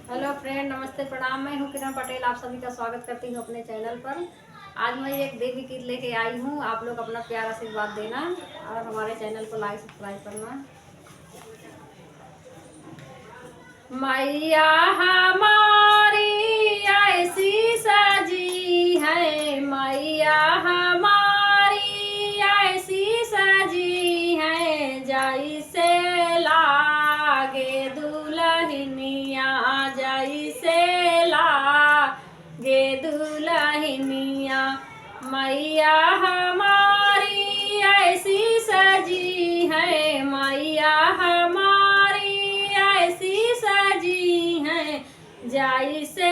Hello friend, नमस्ते, प्रणाम। मैं हूँ किरण पटेल, आप सभी का स्वागत करती हूँ अपने चैनल पर। आज मैं एक देवी गीत लेके आई हूँ। आप लोग अपना प्यार आशीर्वाद देना और हमारे चैनल को लाइक सब्सक्राइब करना। मैया हमारी ऐसी सजी है, मैया हमारी ऐसी सजी है, जैसे लागे दुल्हनिया, जैसे लागे दुल्हनिया। मैया हमारी ऐसी सजी है, मैया हमारी ऐसी सजी है, जैसे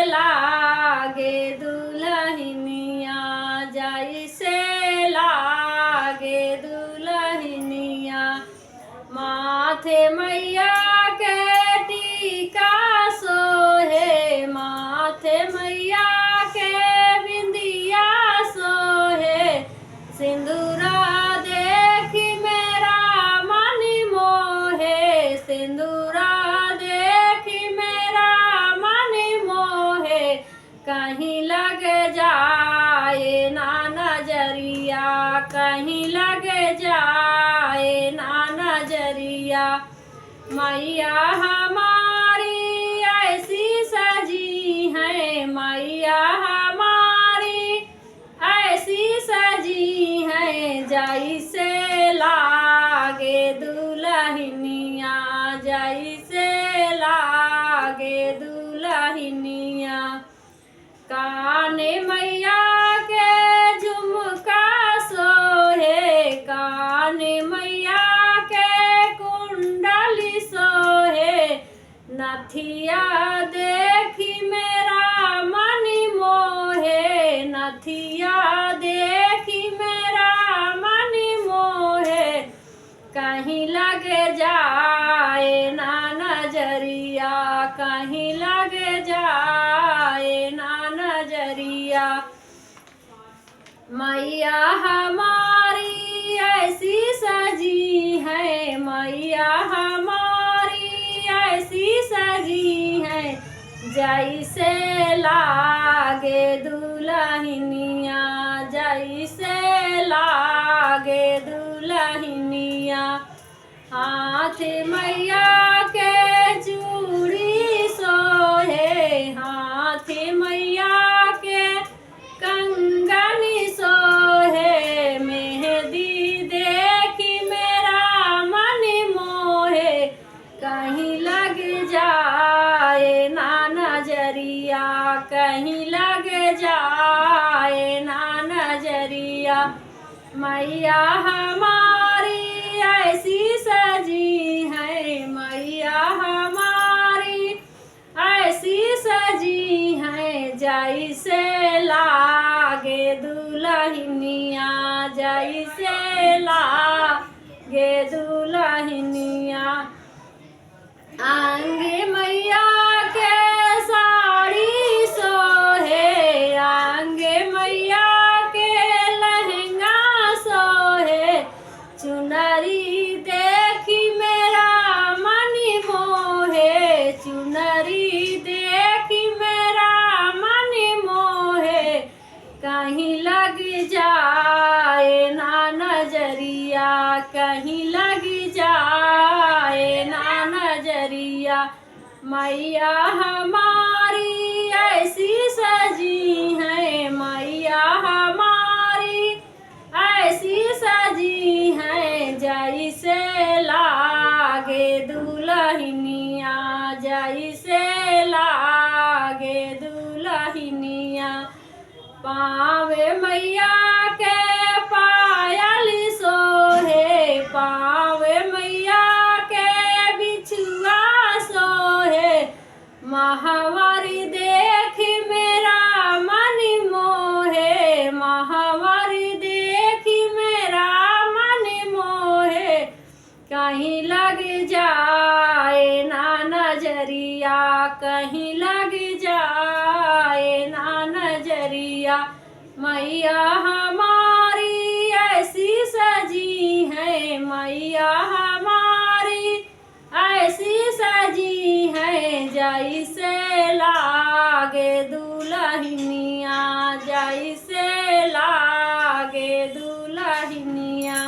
लागे दुल्हनिया, जैसे लागे दुल्हनिया। माथे मैया के टीका सोहे, माथे मैया के बिंदिया सोहे, सिंदूरा देखी मेरा मन मोहे, सिंदूरा देखी मेरा मन मोहे, कहीं लग जाए ना नजरिया, कहीं लग जाए ना नजरिया। मैया हमारी ऐसी सजी है, मैया हमारी ऐसी सजी है, जैसे लागे दुल्हनिया, जैसे लागे दुल्हनिया। काने मैया के झुमका सोहे, काने मैया के कुंडली सोहे, नथिया देखी मेरा मन मोहे, नथिया देखी मेरा मन मोहे, कहीं लग जाए ना नजरिया, कहीं लग जाए ना नजरिया। मैया हमारी ऐसी सजी है, मैया हमारी ऐसी सजी है, जैसे लागे दुल्हनिया, जैसे लागे दुल्हनिया। हाथ मैया के चूड़ी सोहे, हाथ मैया के कंगनी सोहे, मेहंदी देखी मेरा मन मोहे, कहीं लग जाए ना नजरिया, कहीं लग जाए ना नजरिया। मैया हमारी ऐसी सजी है, मैया हमारी ऐसी सजी है, जैसे लागे दुल्हनिया, जैसे लागे दुल्हनिया। आंगे मैया के साड़ी सोहे, आंगे मैया के लहंगा सोहे, चुनरी देखी मेरा मन मोहे, चुनरी देखी मेरा मन मोहे, कहीं लग जाए ना नजरिया, कहीं लग जाए ना नजरिया। मैया हमारी ऐसी सजी है, मैया हमारी ऐसी सजी है, जैसे लागे दुल्हनिया, जैसे लागे दुल्हनिया। पावे मैया के पायल सोहे, पावे मैया के बिछुआ सोहे, महावारी देखी मेरा मन मोहे, महावारी देखी मेरा मन मोहे, कहीं लग जाए ना नजरिया, कहीं लग जाए ना नजरिया। मैया हमारी ऐसी सजी है, मैया हमारी ऐसी सजी सजी है जैसे लागे दुल्हनिया, जैसे लागे दुल्हनिया।